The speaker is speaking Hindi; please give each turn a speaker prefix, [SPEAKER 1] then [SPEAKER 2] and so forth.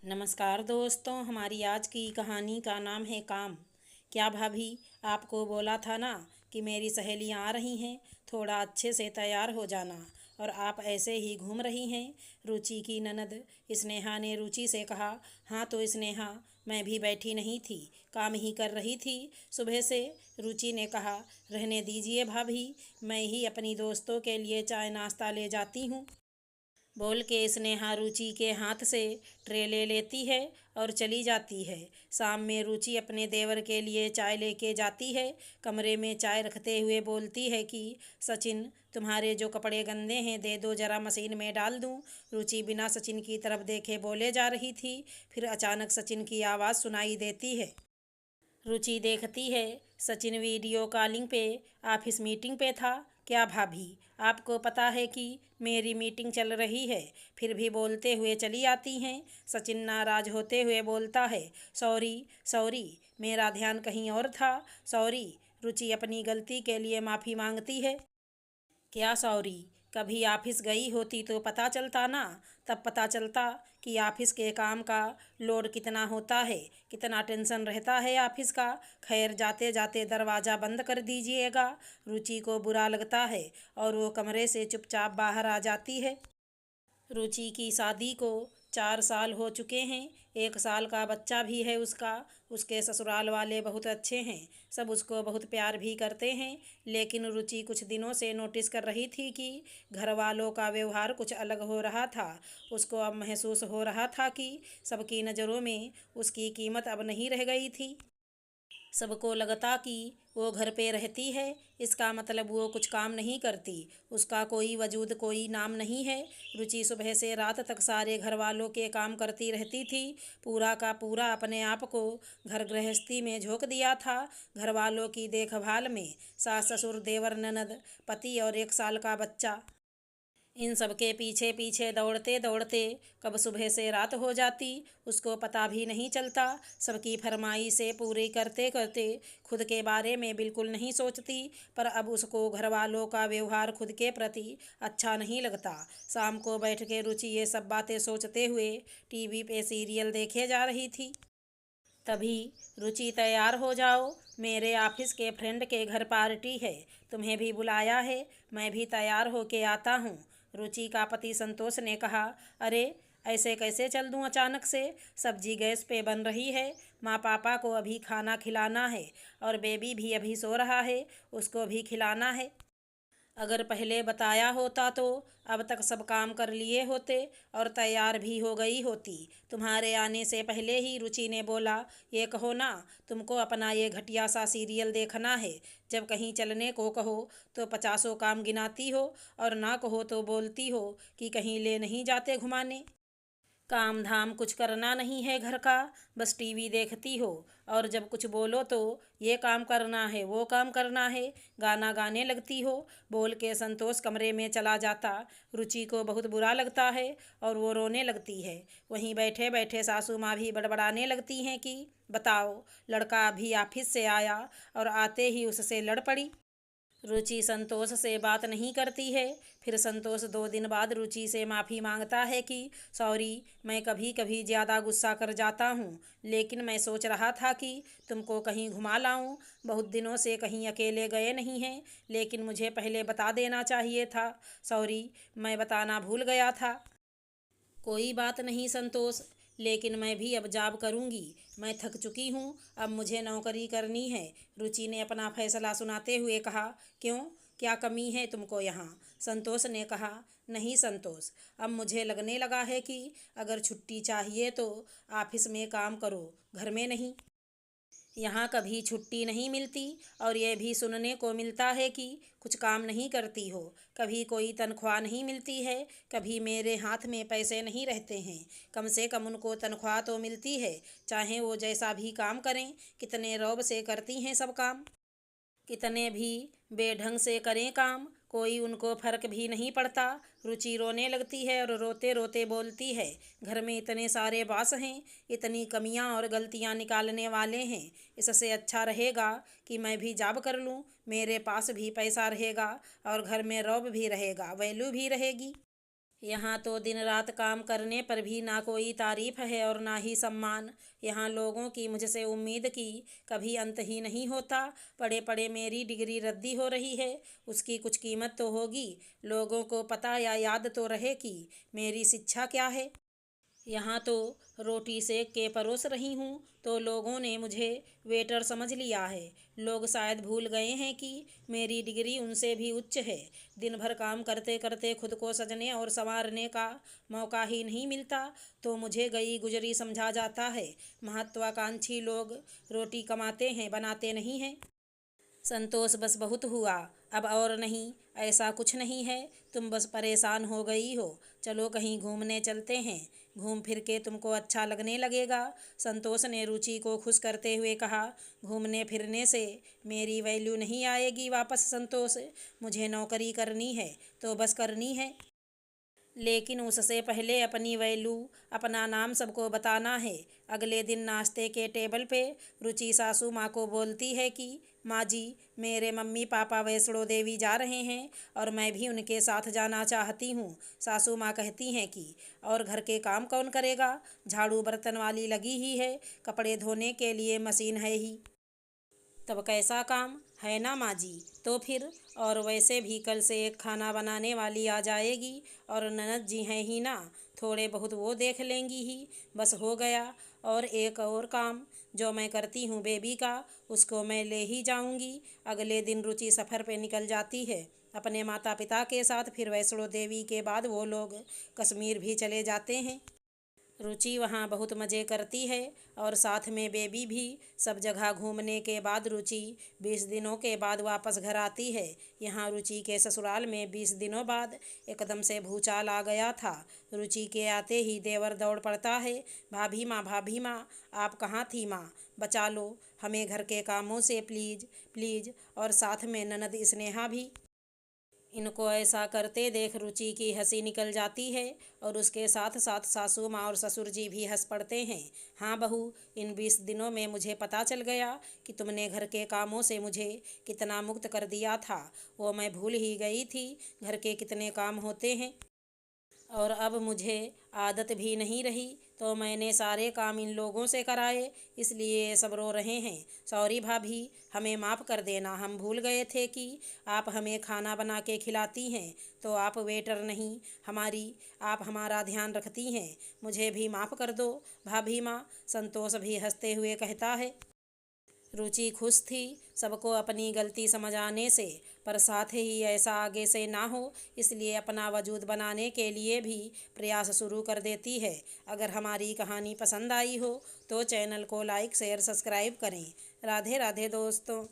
[SPEAKER 1] नमस्कार दोस्तों, हमारी आज की कहानी का नाम है काम। क्या भाभी, आपको बोला था ना कि मेरी सहेलियां आ रही हैं, थोड़ा अच्छे से तैयार हो जाना। और आप ऐसे ही घूम रही हैं। रुचि की ननद स्नेहा ने रुचि से कहा। हाँ तो स्नेहा, मैं भी बैठी नहीं थी, काम ही कर रही थी सुबह से। रुचि ने कहा, रहने दीजिए भाभी, मैं ही अपनी दोस्तों के लिए चाय नाश्ता ले जाती हूँ। बोल के स्नेहा रुचि के हाथ से ट्रे ले लेती है और चली जाती है। शाम में रुचि अपने देवर के लिए चाय लेके जाती है। कमरे में चाय रखते हुए बोलती है कि सचिन, तुम्हारे जो कपड़े गंदे हैं दे दो, जरा मशीन में डाल दूं। रुचि बिना सचिन की तरफ देखे बोले जा रही थी, फिर अचानक सचिन की आवाज़ सुनाई देती है। रुचि देखती है, सचिन वीडियो कॉलिंग पे ऑफिस मीटिंग पे था। क्या भाभी, आपको पता है कि मेरी मीटिंग चल रही है, फिर भी बोलते हुए चली आती हैं। सचिन नाराज होते हुए बोलता है, सॉरी सॉरी, मेरा ध्यान कहीं और था, सॉरी। रुचि अपनी गलती के लिए माफ़ी मांगती है। क्या सॉरी, कभी ऑफिस गई होती तो पता चलता ना, तब पता चलता कि ऑफिस के काम का लोड कितना होता है, कितना टेंशन रहता है ऑफिस का। खैर, जाते जाते दरवाज़ा बंद कर दीजिएगा। रुचि को बुरा लगता है और वो कमरे से चुपचाप बाहर आ जाती है। रुचि की शादी को 4 साल हो चुके हैं। 1 साल का बच्चा भी है उसका। उसके ससुराल वाले बहुत अच्छे हैं, सब उसको बहुत प्यार भी करते हैं। लेकिन रुचि कुछ दिनों से नोटिस कर रही थी कि घर वालों का व्यवहार कुछ अलग हो रहा था। उसको अब महसूस हो रहा था कि सबकी नज़रों में उसकी कीमत अब नहीं रह गई थी। सबको लगता कि वो घर पे रहती है, इसका मतलब वो कुछ काम नहीं करती, उसका कोई वजूद, कोई नाम नहीं है। रुचि सुबह से रात तक सारे घर वालों के काम करती रहती थी। पूरा का पूरा अपने आप को घर गृहस्थी में झोंक दिया था, घर वालों की देखभाल में। सास ससुर, देवर ननद, पति और 1 साल का बच्चा, इन सब के पीछे पीछे दौड़ते दौड़ते कब सुबह से रात हो जाती, उसको पता भी नहीं चलता। सबकी फरमाइशें पूरी करते करते खुद के बारे में बिल्कुल नहीं सोचती। पर अब उसको घर वालों का व्यवहार खुद के प्रति अच्छा नहीं लगता। शाम को बैठ के रुचि ये सब बातें सोचते हुए टीवी पे सीरियल देखे जा रही थी। तभी, रुचि तैयार हो जाओ, मेरे ऑफिस के फ्रेंड के घर पार्टी है, तुम्हें भी बुलाया है, मैं भी तैयार होके आता हूँ। रुचि का पति संतोष ने कहा, अरे ऐसे कैसे चल दूँ अचानक से, सब्जी गैस पे बन रही है, माँ पापा को अभी खाना खिलाना है और बेबी भी अभी सो रहा है, उसको भी खिलाना है। अगर पहले बताया होता तो अब तक सब काम कर लिए होते और तैयार भी हो गई होती। तुम्हारे आने से पहले ही रुचि ने बोला, ये कहो ना, तुमको अपना ये घटिया सा सीरियल देखना है। जब कहीं चलने को कहो तो 50 काम गिनाती हो, और ना कहो तो बोलती हो कि कहीं ले नहीं जाते घुमाने। काम धाम कुछ करना नहीं है घर का, बस टीवी देखती हो। और जब कुछ बोलो तो ये काम करना है, वो काम करना है, गाना गाने लगती हो। बोल के संतोष कमरे में चला जाता। रुचि को बहुत बुरा लगता है और वो रोने लगती है। वहीं बैठे बैठे सासू माँ भी बड़बड़ाने लगती हैं कि बताओ, लड़का अभी ऑफिस से आया और आते ही उससे लड़ पड़ी। रुचि संतोष से बात नहीं करती है। फिर संतोष 2 दिन बाद रुचि से माफ़ी मांगता है कि सॉरी, मैं कभी कभी ज़्यादा गुस्सा कर जाता हूँ, लेकिन मैं सोच रहा था कि तुमको कहीं घुमा लाऊं। बहुत दिनों से कहीं अकेले गए नहीं हैं, लेकिन मुझे पहले बता देना चाहिए था। सॉरी, मैं बताना भूल गया था। कोई बात नहीं संतोष, लेकिन मैं भी अब जॉब करूंगी, मैं थक चुकी हूँ, अब मुझे नौकरी करनी है। रुचि ने अपना फैसला सुनाते हुए कहा। क्यों, क्या कमी है तुमको यहाँ? संतोष ने कहा, नहीं संतोष, अब मुझे लगने लगा है कि अगर छुट्टी चाहिए तो ऑफिस में काम करो, घर में नहीं। यहाँ कभी छुट्टी नहीं मिलती और यह भी सुनने को मिलता है कि कुछ काम नहीं करती हो। कभी कोई तनख्वाह नहीं मिलती है, कभी मेरे हाथ में पैसे नहीं रहते हैं। कम से कम उनको तनख्वाह तो मिलती है, चाहे वो जैसा भी काम करें। कितने रौब से करती हैं सब काम, कितने भी बेढंग से करें काम, कोई उनको फर्क भी नहीं पड़ता। रुचि रोने लगती है और रोते रोते बोलती है, घर में इतने सारे बास हैं, इतनी कमियां और गलतियां निकालने वाले हैं, इससे अच्छा रहेगा कि मैं भी जॉब कर लूं। मेरे पास भी पैसा रहेगा और घर में रौब भी रहेगा, वैल्यू भी रहेगी। यहाँ तो दिन रात काम करने पर भी ना कोई तारीफ है और ना ही सम्मान। यहाँ लोगों की मुझसे उम्मीद की कभी अंत ही नहीं होता। पढ़े पढ़े मेरी डिग्री रद्दी हो रही है, उसकी कुछ कीमत तो होगी। लोगों को पता या याद तो रहे कि मेरी शिक्षा क्या है। यहाँ तो रोटी सेक के परोस रही हूँ तो लोगों ने मुझे वेटर समझ लिया है। लोग शायद भूल गए हैं कि मेरी डिग्री उनसे भी उच्च है। दिन भर काम करते करते खुद को सजने और संवारने का मौका ही नहीं मिलता तो मुझे गई गुजरी समझा जाता है। महत्वाकांक्षी लोग रोटी कमाते हैं, बनाते नहीं हैं। संतोष बस बहुत हुआ, अब और नहीं, ऐसा कुछ नहीं है। तुम बस परेशान हो गई हो। चलो कहीं घूमने चलते हैं, घूम फिर के तुमको अच्छा लगने लगेगा। संतोष ने रुचि को खुश करते हुए कहा। घूमने फिरने से मेरी वैल्यू नहीं आएगी वापस संतोष। मुझे नौकरी करनी है तो बस करनी है, लेकिन उससे पहले अपनी वैल्यू, अपना नाम सबको बताना है। अगले दिन नाश्ते के टेबल पे रुचि सासू माँ को बोलती है कि माँ जी, मेरे मम्मी पापा वैष्णो देवी जा रहे हैं और मैं भी उनके साथ जाना चाहती हूँ। सासू माँ कहती हैं कि और घर के काम कौन करेगा, झाड़ू बर्तन वाली लगी ही है, कपड़े धोने के लिए मशीन है ही, तब कैसा काम है ना माँ जी। तो फिर, और वैसे भी कल से एक खाना बनाने वाली आ जाएगी और ननद जी हैं ही ना, थोड़े बहुत वो देख लेंगी ही, बस हो गया। और एक और काम जो मैं करती हूँ बेबी का, उसको मैं ले ही जाऊँगी। अगले दिन रुचि सफ़र पे निकल जाती है अपने माता पिता के साथ। फिर वैष्णो देवी के बाद वो लोग कश्मीर भी चले जाते हैं। रुचि वहाँ बहुत मज़े करती है और साथ में बेबी भी। सब जगह घूमने के बाद रुचि 20 दिनों के बाद वापस घर आती है। यहाँ रुचि के ससुराल में 20 दिनों बाद एकदम से भूचाल आ गया था। रुचि के आते ही देवर दौड़ पड़ता है। भाभी माँ, आप कहाँ थी माँ, बचा लो हमें घर के कामों से प्लीज़ प्लीज़। और साथ में ननद स्नेहा भी। इनको ऐसा करते देख रुचि की हंसी निकल जाती है और उसके साथ साथ सासू माँ और ससुर जी भी हंस पड़ते हैं। हाँ बहू, इन 20 दिनों में मुझे पता चल गया कि तुमने घर के कामों से मुझे कितना मुक्त कर दिया था। वो मैं भूल ही गई थी घर के कितने काम होते हैं, और अब मुझे आदत भी नहीं रही तो मैंने सारे काम इन लोगों से कराए, इसलिए ये सब रो रहे हैं। सॉरी भाभी, हमें माफ़ कर देना, हम भूल गए थे कि आप हमें खाना बना के खिलाती हैं तो आप वेटर नहीं हमारी, आप हमारा ध्यान रखती हैं, मुझे भी माफ़ कर दो भाभी माँ। संतोष भी हंसते हुए कहता है। रुचि खुश थी सबको अपनी गलती समझ आने से, पर साथ ही ऐसा आगे से ना हो इसलिए अपना वजूद बनाने के लिए भी प्रयास शुरू कर देती है। अगर हमारी कहानी पसंद आई हो तो चैनल को लाइक शेयर सब्सक्राइब करें। राधे राधे दोस्तों।